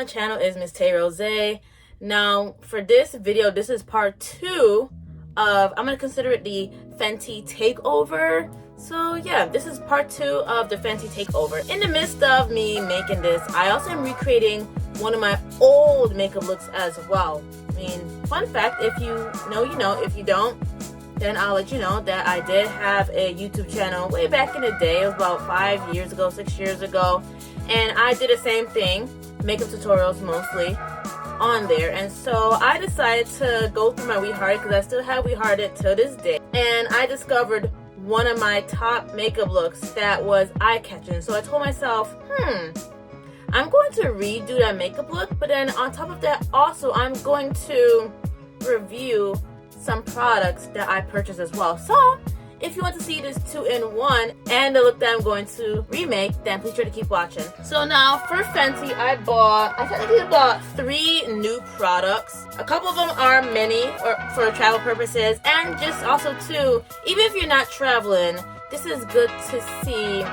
my channel is Miss Tay Rosé. Now for this video, this is part 2 of, I'm going to consider it the Fenty takeover. So yeah, this is part 2 of the Fenty takeover. In the midst of me making this, I also am recreating one of my old makeup looks as well. I mean, fun fact, if you know, you know. If you don't, then I'll let you know that I did have a YouTube channel way back in the day. It was about 5 years ago, 6 years ago. And I did the same thing, makeup tutorials mostly, on there. And so I decided to go through my We Heart It, because I still have We Heart It till this day. And I discovered one of my top makeup looks that was eye-catching. So I told myself, I'm going to redo that makeup look, but then on top of that, also I'm going to review some products that I purchased as well. So if you want to see this 2-in-1 and the look that I'm going to remake, then please try to keep watching. So now for Fenty, I technically bought 3 new products. A couple of them are mini or for travel purposes, and just also too, even if you're not traveling, this is good to see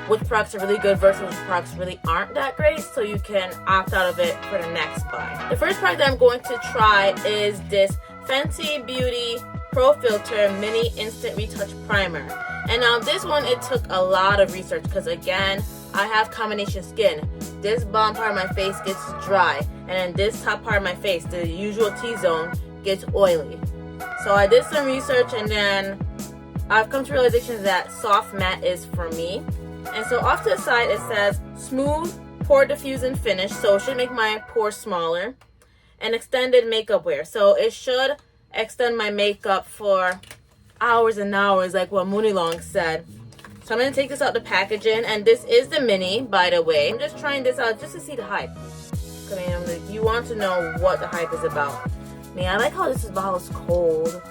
which products are really good versus which products really aren't that great, so you can opt out of it for the next buy. The first product that I'm going to try is this Fenty Beauty Pro Filt'r Mini Instant Retouch Primer. And now this one, it took a lot of research because again, I have combination skin. This bottom part of my face gets dry, and then this top part of my face, the usual T-zone, gets oily. So I did some research, and then I've come to realization that soft matte is for me. And so off to the side it says smooth pore diffusing finish, so it should make my pores smaller, and extended makeup wear, so it should extend my makeup for hours and hours like what Moonilong said. So I'm going to take this out the packaging, and this is the mini, by the way. I'm just trying this out just to see the hype. I mean, you want to know what the hype is about. I mean, I like how this bottle is cold.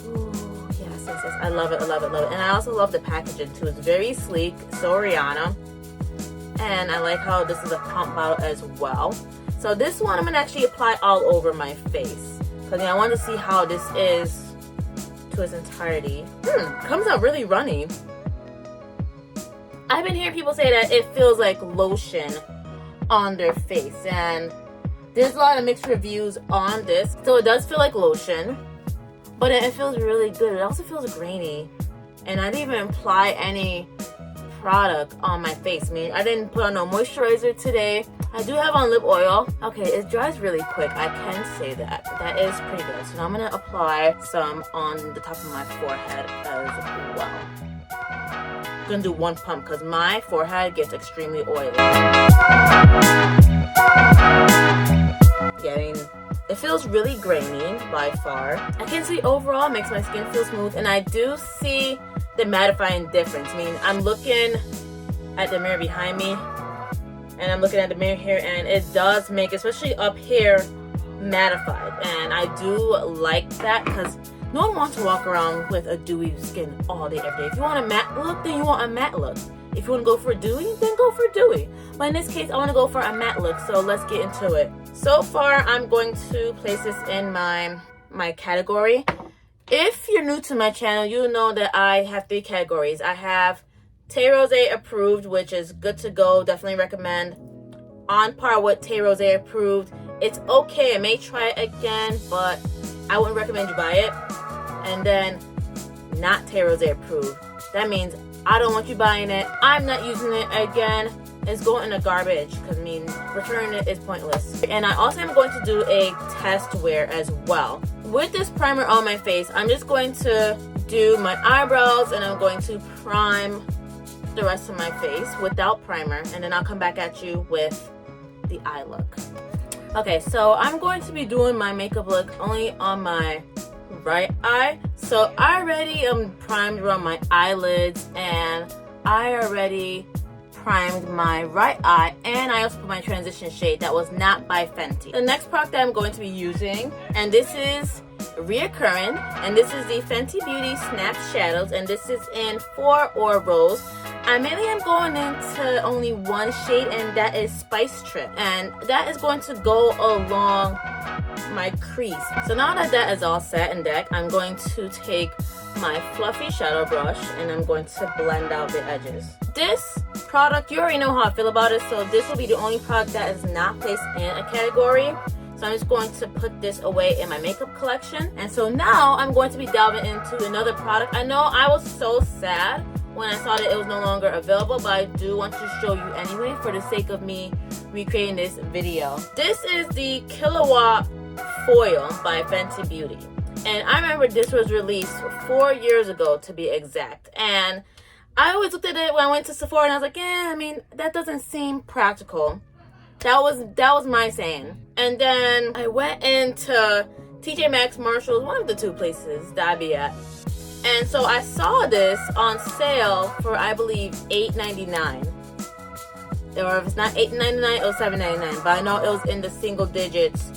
Ooh, yes, I love it, I love it, love it. And I also love the packaging too. It's very sleek, so Rihanna. And I like how this is a pump bottle as well. So this one I'm going to actually apply all over my face, because I want to see how this is to its entirety. Comes out really runny. I've been hearing people say that it feels like lotion on their face, and there's a lot of mixed reviews on this. So it does feel like lotion, but it feels really good. It also feels grainy, and I didn't even apply any product on my face. I mean, I didn't put on no moisturizer today. I do have on lip oil. Okay, it dries really quick, I can say that. That is pretty good. So now I'm going to apply some on the top of my forehead as well. I'm going to do one pump because my forehead gets extremely oily. Yeah, I mean, it feels really grainy by far. I can see overall it makes my skin feel smooth, and I do see the mattifying difference. I mean, I'm looking at the mirror behind me, and I'm looking at the mirror here, and it does make, especially up here, mattified. And I do like that because no one wants to walk around with a dewy skin all day, every day. If you want a matte look, then you want a matte look. If you want to go for a dewy, then go for a dewy. But in this case, I want to go for a matte look, so let's get into it. So far, I'm going to place this in my category. If you're new to my channel, you know that I have 3 categories. I have Tay Rosé approved, which is good to go, definitely recommend. On par with Tay Rosé approved. It's okay, I may try it again, but I wouldn't recommend you buy it. And then not Tay Rosé approved. That means I don't want you buying it, I'm not using it again, it's going in the garbage, because I mean, returning it is pointless. And I also am going to do a test wear as well. With this primer on my face, I'm just going to do my eyebrows, and I'm going to prime the rest of my face without primer, and then I'll come back at you with the eye look. Okay, so I'm going to be doing my makeup look only on my right eye. So I already am primed around my eyelids, and I already primed my right eye, and I also put my transition shade that was not by Fenty. The next product that I'm going to be using, and this is reoccurring, and this is the Fenty Beauty Snap Shadows, and this is in 4 Aura Rose. I mainly am going into only one shade, and that is Spice Trip, and that is going to go along my crease. So now that that is all set and decked, I'm going to take my fluffy shadow brush and I'm going to blend out the edges. This product, you already know how I feel about it, so this will be the only product that is not placed in a category. So I'm just going to put this away in my makeup collection. And so now I'm going to be delving into another product. I know I was so sad when I saw that it was no longer available, but I do want to show you anyway for the sake of me recreating this video. This is the Kilowatt Foil by Fenty Beauty. And I remember this was released 4 years ago to be exact. And I always looked at it when I went to Sephora and I was like, yeah, I mean, that doesn't seem practical. That was my saying. And then I went into TJ Maxx, Marshalls, one of the two places that I'd be at. And so I saw this on sale for, I believe, $8.99. Or if it's not $8.99, it was $7.99. But I know it was in the single digits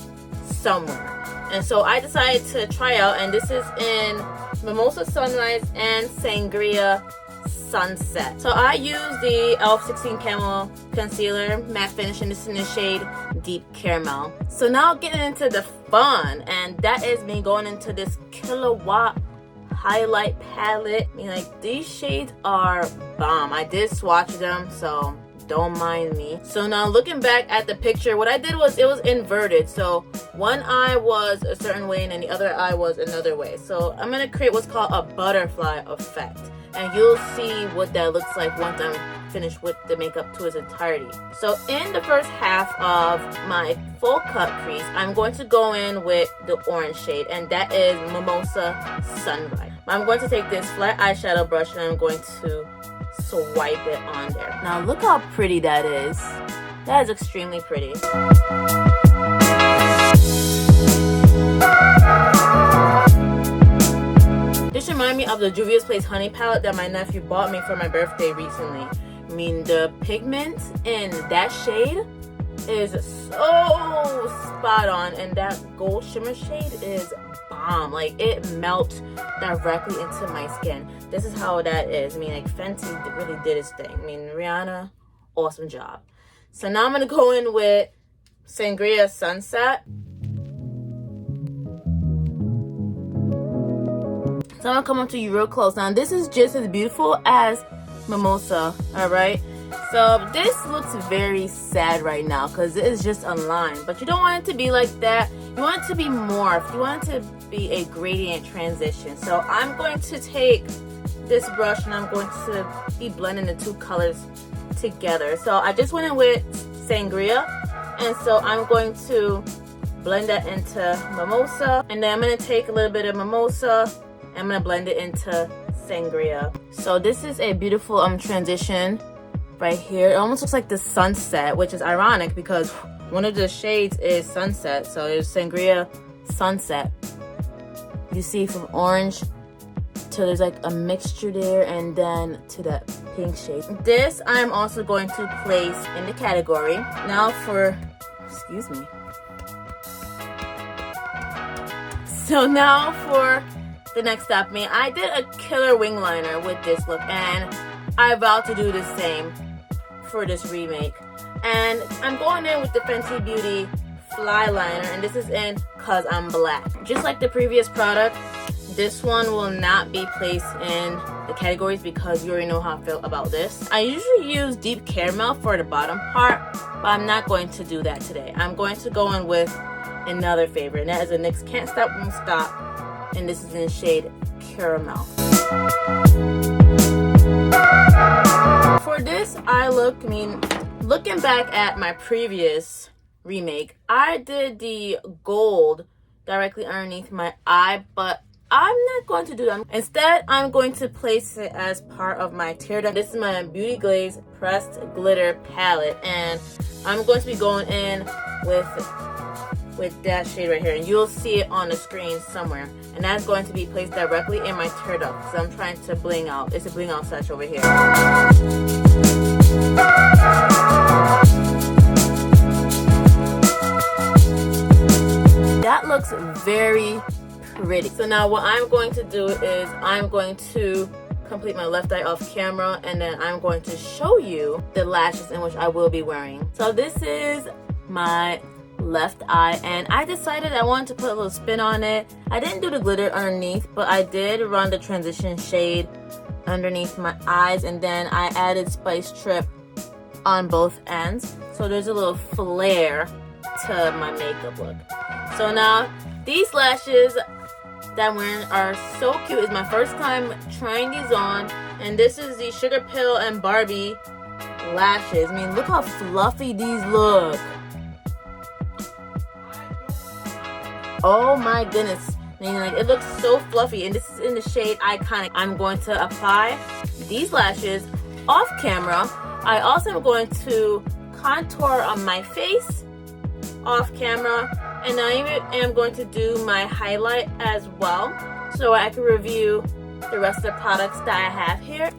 somewhere. And so I decided to try out, and this is in Mimosa Sunrise and Sangria Sunset. So I use the e.l.f. 16 Camo Concealer Matte Finish, and this is in the shade Deep Caramel. So now getting into the fun, and that is me going into this Kilowatt highlight palette. I mean, like, these shades are bomb. I did swatch them, so don't mind me. So now looking back at the picture, what I did was it was inverted. So one eye was a certain way and then the other eye was another way. So I'm gonna create what's called a butterfly effect. And you'll see what that looks like once I'm finished with the makeup to its entirety. So in the first half of my full cut crease, I'm going to go in with the orange shade, and that is Mimosa Sunrise. I'm going to take this flat eyeshadow brush and I'm going to swipe it on there. Now look how pretty that is. That is extremely pretty. This reminds me of the Juvia's Place Honey palette that my nephew bought me for my birthday recently. I mean, the pigment in that shade is so spot on, and that gold shimmer shade is bomb. Like, it melts directly into my skin. This is how that is. I mean, like, Fenty really did its thing. I mean, Rihanna, awesome job. So now I'm gonna go in with Sangria Sunset. So I'm gonna come up to you real close. Now this is just as beautiful as Mimosa, alright? So this looks very sad right now because it is just a line. But you don't want it to be like that. You want it to be morphed. You want it to be a gradient transition. So I'm going to take this brush and I'm going to be blending the two colors together. So I just went in with Sangria. And so I'm going to blend that into Mimosa. And then I'm going to take a little bit of Mimosa. I'm gonna blend it into Sangria. So this is a beautiful transition right here. It almost looks like the sunset, which is ironic because one of the shades is sunset. So there's Sangria Sunset. You see from orange to there's like a mixture there, and then to that pink shade. This I'm also going to place in the category. Now for, excuse me. So now for the next step. I mean, I did a killer wing liner with this look, and I vowed to do the same for this remake. And I'm going in with the Fenty Beauty Fly Liner, and this is in Cause I'm Black. Just like the previous product, this one will not be placed in the categories because you already know how I feel about this. I usually use Deep Caramel for the bottom part, but I'm not going to do that today. I'm going to go in with another favorite, and that is a NYX Can't Stop Won't Stop. And this is in the shade Caramel. For this eye look, I mean, looking back at my previous remake, I did the gold directly underneath my eye, but I'm not going to do that. Instead, I'm going to place it as part of my tear duct. This is my Beauty Glaze Pressed Glitter palette, and I'm going to be going in with that shade right here, and you'll see it on the screen somewhere, and that's going to be placed directly in my tear duct because I'm trying to bling out. It's a bling out sesh over here. That looks very pretty. So now what I'm going to do is I'm going to complete my left eye off camera, and then I'm going to show you the lashes in which I will be wearing. So this is my left eye, and I decided I wanted to put a little spin on it. I didn't do the glitter underneath, but I did run the transition shade underneath my eyes, and then I added Spice Trip on both ends, so there's a little flare to my makeup look. So now these lashes that I'm wearing are so cute. It's my first time trying these on, and this is the Sugar Pill and Barbie lashes. I mean, look how fluffy these look. Oh my goodness. I mean, like, it looks so fluffy, and this is in the shade Iconic. I'm going to apply these lashes off camera. I also am going to contour on my face off camera, and I am going to do my highlight as well, so I can review the rest of the products that I have here.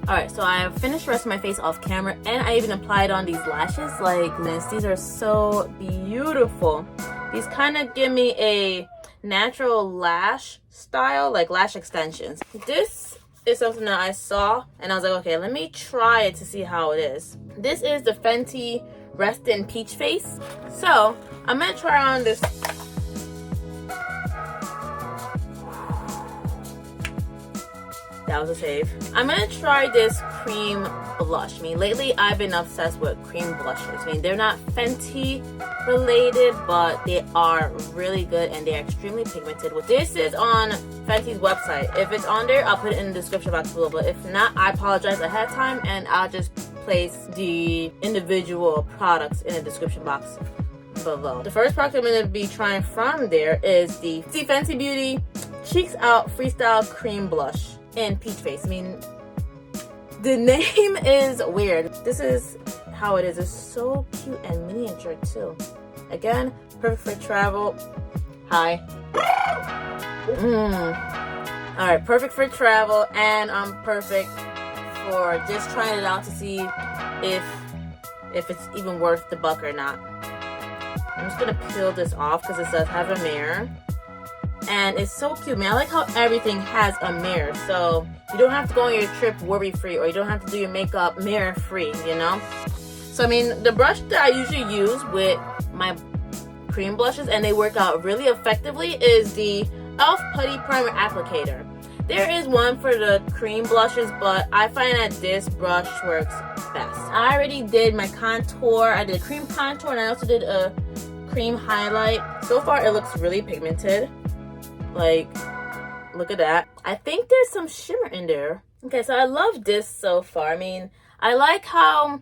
Alright, so I finished the rest of my face off camera, and I even applied on these lashes. Like this, these are so beautiful. These kind of give me a natural lash style, like lash extensions. This is something that I saw, and I was like, okay, let me try it to see how it is. This is the Fenty Rest in Peach Face. So I'm gonna try on this. That was a save. I'm gonna try this cream blush. I mean, lately I've been obsessed with cream blushes. I mean, they're not Fenty related, but they are really good, and they're extremely pigmented. This is on Fenty's website. If it's on there, I'll put it in the description box below, but if not, I apologize ahead of time, and I'll just place the individual products in the description box below. The first product I'm going to be trying from there is the Fenty Beauty Cheeks Out Freestyle Cream Blush in Peach Face. I mean, the name is weird. This is how it is. It's so cute and miniature too. Again, perfect for travel. Hi. Alright, perfect for travel, and perfect for just trying it out to see if it's even worth the buck or not. I'm just gonna peel this off because it does have a mirror, and it's so cute, man. I like how everything has a mirror, so you don't have to go on your trip worry free, or you don't have to do your makeup mirror free, you know. So I mean, the brush that I usually use with my cream blushes, and they work out really effectively, is the e.l.f. Putty Primer Applicator. There is one for the cream blushes, but I find that this brush works best. I already did my contour. I did a cream contour, and I also did a cream highlight. So far, it looks really pigmented. Like, look at that. I think there's some shimmer in there. Okay, so I love this so far. I mean, I like how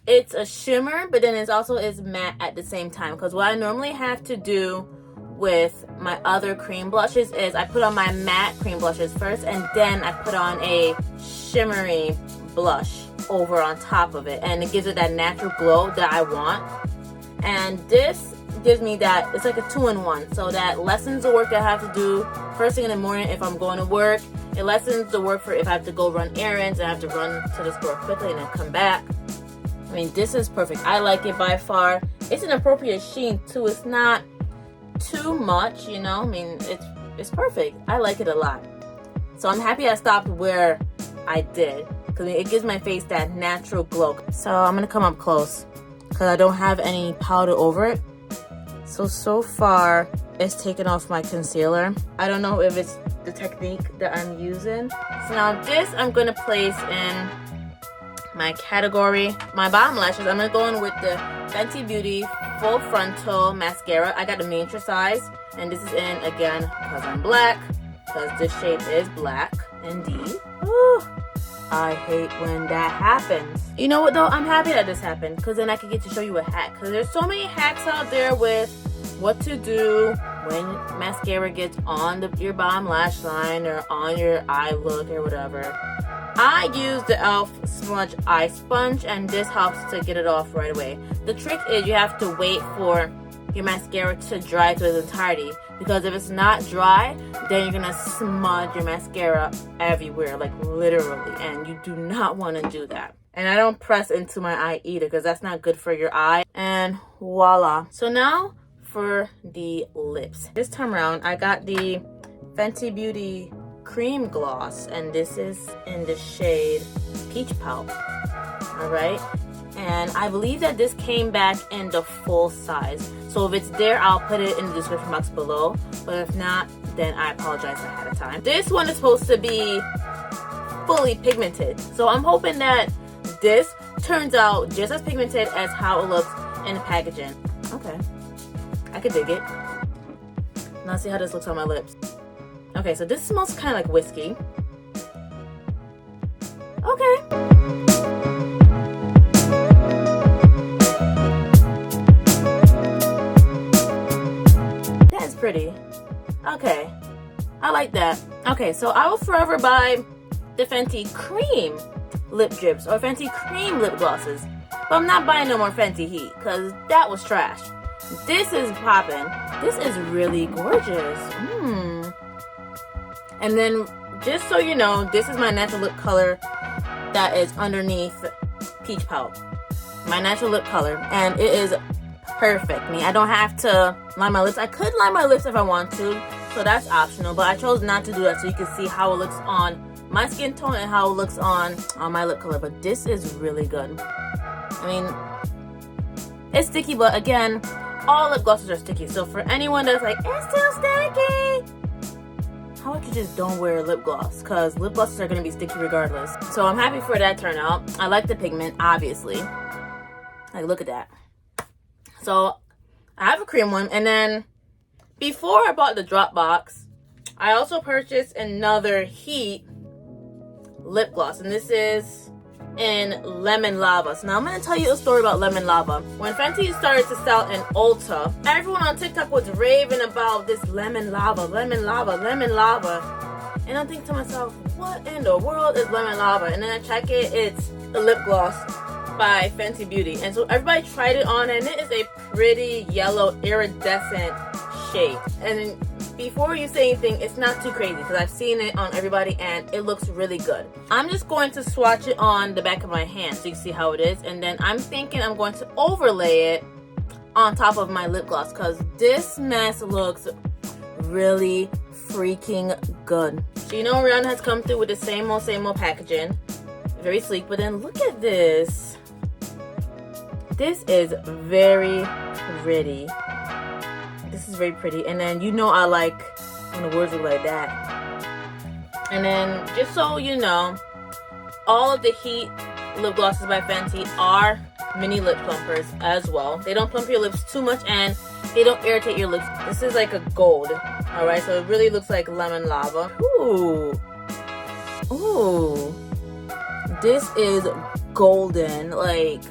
it's a shimmer, but then it's also is matte at the same time. Because what I normally have to do with my other cream blushes is I put on my matte cream blushes first, and then I put on a shimmery blush over on top of it, and it gives it that natural glow that I want. And this gives me that, it's like a 2-in-1, so that lessens the work that I have to do first thing in the morning if I'm going to work. It lessens the work for if I have to go run errands and I have to run to the store quickly and then come back. I mean, this is perfect. I like it by far. It's an appropriate sheen too. It's not too much, you know. I mean, it's perfect. I like it a lot. So I'm happy I stopped where I did, because it gives my face that natural glow. So I'm gonna come up close because I don't have any powder over it. So far it's taken off my concealer. I don't know if it's the technique that I'm using. So now this I'm gonna place in my category. My bottom lashes, I'm gonna go in with the Fenty Beauty Full Frontal Mascara. I got a miniature size, and this is in, again, because I'm black, because this shade is black indeed. Ooh, I hate when that happens. You know what though, I'm happy that this happened, because then I can get to show you a hack, because there's so many hacks out there with what to do when mascara gets on your bottom lash line or on your eye look or whatever. I use the e.l.f. Smudge Eye Sponge, and this helps to get it off right away. The trick is you have to wait for your mascara to dry to its entirety, because if it's not dry, then you're gonna smudge your mascara everywhere, like literally, and you do not want to do that. And I don't press into my eye either, because that's not good for your eye. And voila. So now for the lips. This time around, I got the Fenty Beauty Cream Gloss, and this is in the shade Peach Pout. Alright, and I believe that this came back in the full size. So if it's there, I'll put it in the description box below, but if not, then I apologize ahead of time. This one is supposed to be fully pigmented, so I'm hoping that this turns out just as pigmented as how it looks in the packaging. Okay, I could dig it. Now see how this looks on my lips. Okay, so this smells kind of like whiskey. Okay. That's pretty. Okay, I like that. Okay, so I will forever buy the Fenty cream lip drips or Fenty cream lip glosses, but I'm not buying no more Fenty Heat because that was trash. This is popping. This is really gorgeous. And then just so you know, this is my natural lip color that is underneath Peach Pout. My natural lip color, and it is perfect. I mean, I don't have to line my lips. I could line my lips if I want to, so that's optional, but I chose not to do that so you can see how it looks on my skin tone and how it looks on my lip color. But this is really good. I mean, it's sticky, but again, all lip glosses are sticky. So for anyone that's like, it's still sticky, how about you just don't wear lip gloss? Because lip glosses are going to be sticky regardless. So I'm happy for that turnout. I like the pigment, obviously. Like, look at that. So I have a cream one. And then before I bought the drop box, I also purchased another Heat lip gloss. And this is in Lemon Lava. So now I'm going to tell you a story about Lemon Lava. When Fenty started to sell in Ulta, everyone on TikTok was raving about this Lemon Lava, Lemon Lava, Lemon Lava. And I'm thinking to myself, what in the world is Lemon Lava? And then I check it, it's a lip gloss by Fenty Beauty. And so everybody tried it on, and it is a pretty yellow iridescent shade. And before you say anything, it's not too crazy because I've seen it on everybody and it looks really good. I'm just going to swatch it on the back of my hand so you can see how it is, and then I'm thinking I'm going to overlay it on top of my lip gloss because this mess looks really freaking good. So you know Rihanna has come through with the same old packaging. Very sleek, but then look at this. This is very pretty. This is very pretty, and then you know I like when the words look like that. And then just so you know, all of the Heat lip glosses by Fenty are mini lip plumpers as well. They don't plump your lips too much and they don't irritate your lips. This is like a gold, all right? So it really looks like Lemon Lava. Ooh, ooh, this is golden, like,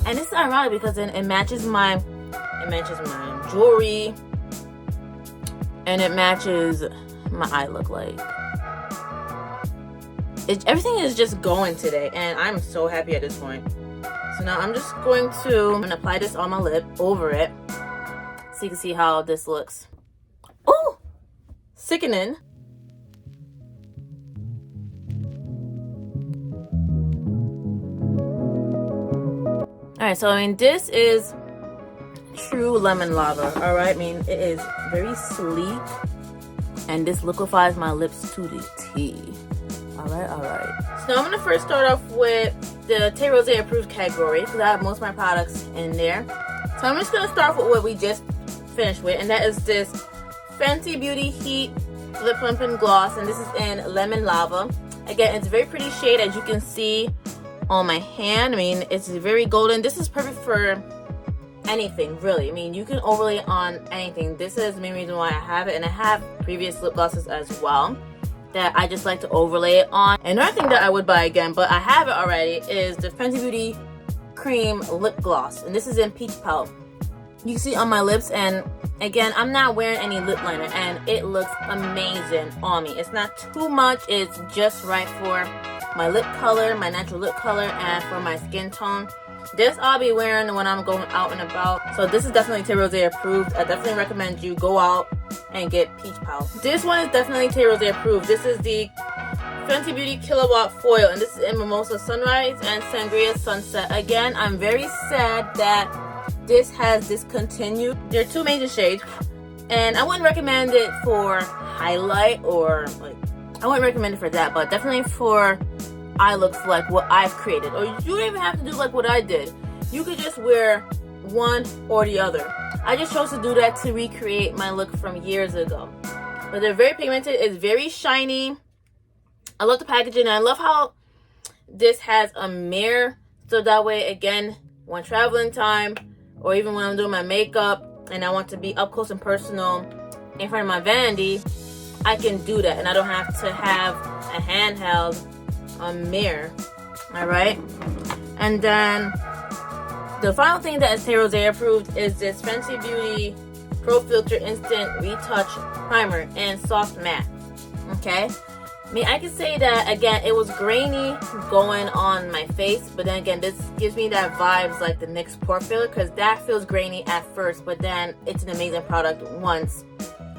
and it's ironic because then it matches my jewelry, and it matches my eye look. Like, everything is just going today, and I'm so happy at this point. So now I'm just going to apply this on my lip over it so you can see how this looks. Oh, sickening. All right, so I mean, this is true Lemon Lava, all right? I mean, it is very sleek, and this liquefies my lips to the T. All right. So I'm gonna first start off with the Tay Rosé approved category because I have most of my products in there. So I'm just gonna start off with what we just finished with, and that is this Fenty Beauty Heat Lip Plumping Gloss, and this is in Lemon Lava. Again, it's a very pretty shade, as you can see on my hand. I mean, it's very golden. This is perfect for anything, really. I mean, you can overlay it on anything. This is the main reason why I have it, and I have previous lip glosses as well that I just like to overlay it on. Another thing that I would buy again, but I have it already, is the Fenty Beauty Cream Lip Gloss, and this is in Peach Pout. You can see on my lips, and again, I'm not wearing any lip liner, and it looks amazing on me. It's not too much, it's just right for my lip color, my natural lip color, and for my skin tone. This I'll be wearing when I'm going out and about. So this is definitely Tay Rosé approved. I definitely recommend you go out and get Peach Pout. This one is definitely Tay Rosé approved. This is the Fenty Beauty Kilowatt Foil, and this is in Mimosa Sunrise and Sangria Sunset. Again, I'm very sad that this has discontinued. There are two major shades, and I wouldn't recommend it for highlight, or like, I wouldn't recommend it for that, but definitely for eye looks like what I've created. Or you don't even have to do like what I did. You could just wear one or the other. I just chose to do that to recreate my look from years ago. But they're very pigmented. It's very shiny. I love the packaging. I love how this has a mirror. So that way, again, when traveling time or even when I'm doing my makeup and I want to be up close and personal in front of my vanity, I can do that. And I don't have to have a handheld mirror. Alright? And then the final thing that is Tay Rosé approved is this Fenty Beauty Pro Filt'r Instant Retouch Primer and Soft Matte. Okay? I mean, I can say that, again, it was grainy going on my face, but then again, this gives me that vibes like the NYX Pore Filler, because that feels grainy at first, but then it's an amazing product once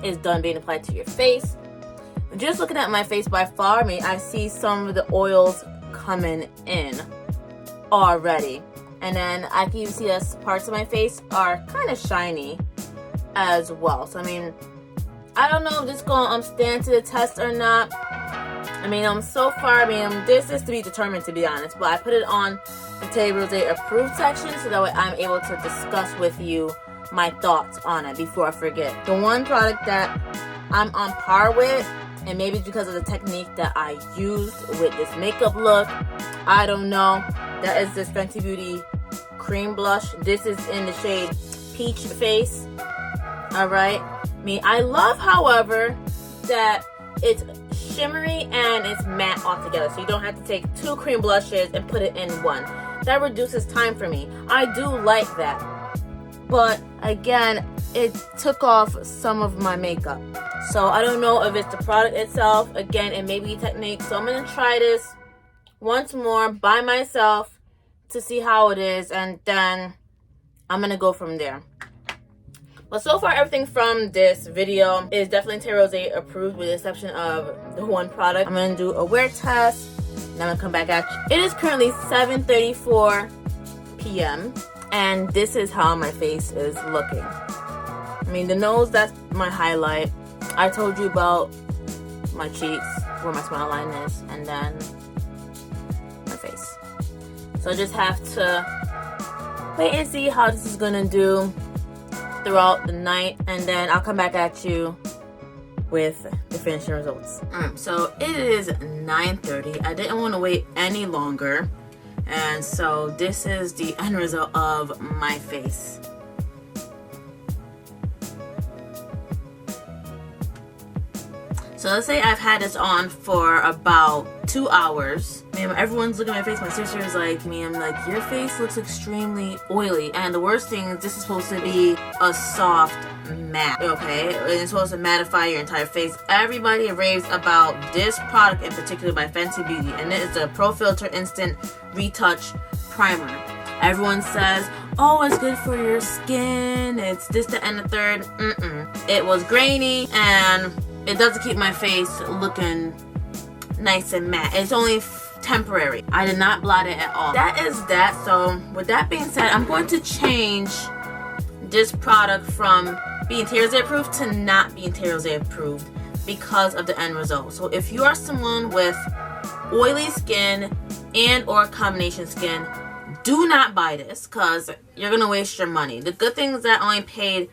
it's done being applied to your face. Just looking at my face by far, I mean, I see some of the oils coming in already. And then I can even see that parts of my face are kind of shiny as well. So, I mean, I don't know if this is going to stand to the test or not. I mean, so far, I mean, this is to be determined, to be honest. But I put it on the Tay Rosé approved section so that way I'm able to discuss with you my thoughts on it before I forget. The one product that I'm on par with, and maybe it's because of the technique that I used with this makeup look, I don't know, that is this Fenty Beauty cream blush. This is in the shade Peach Face. Alright. I mean, I love, however, that it's shimmery and it's matte all together. So you don't have to take two cream blushes and put it in one. That reduces time for me. I do like that. But again, it took off some of my makeup. So I don't know if it's the product itself. Again, it may be technique. So I'm going to try this once more by myself to see how it is. And then I'm going to go from there. But so far, everything from this video is definitely Tay Rosé approved with the exception of the one product. I'm going to do a wear test. And I'm going to come back at you. It is currently 7:34 p.m. And this is how my face is looking. I mean, the nose, that's my highlight. I told you about my cheeks, where my smile line is, and then my face. So I just have to wait and see how this is gonna do throughout the night, and then I'll come back at you with the finishing results. So it is 9:30. I didn't want to wait any longer, and so this is the end result of my face. So let's say I've had this on for about 2 hours. Man, everyone's looking at my face. My sister is like me. I'm like, your face looks extremely oily. And the worst thing is this is supposed to be a soft matte, okay? And it's supposed to mattify your entire face. Everybody raves about this product in particular by Fenty Beauty. And it is the Pro Filt'r Instant Retouch Primer. Everyone says, oh, it's good for your skin. It's this, that, and the third. It was grainy and it doesn't keep my face looking nice and matte. It's only temporary. I did not blot it at all. That is that. So with that being said, I'm going to change this product from being Tay Rosé approved to not being Tay Rosé approved because of the end result. So if you are someone with oily skin and or combination skin, do not buy this because you're going to waste your money. The good thing is that I only paid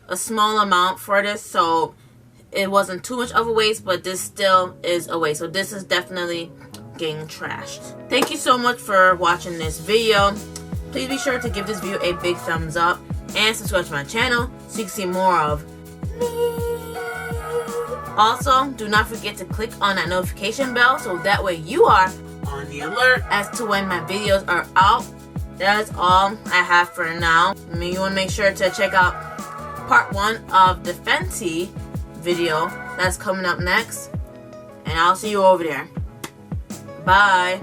a small amount for this, so it wasn't too much of a waste, but this still is a waste. So this is definitely getting trashed. Thank you so much for watching this video. Please be sure to give this video a big thumbs up and subscribe to my channel so you can see more of me. Also, do not forget to click on that notification bell so that way you are on the alert as to when my videos are out. That is all I have for now. I mean, you want to make sure to check out part 1 of the Fenty video that's coming up next, and I'll see you over there. Bye.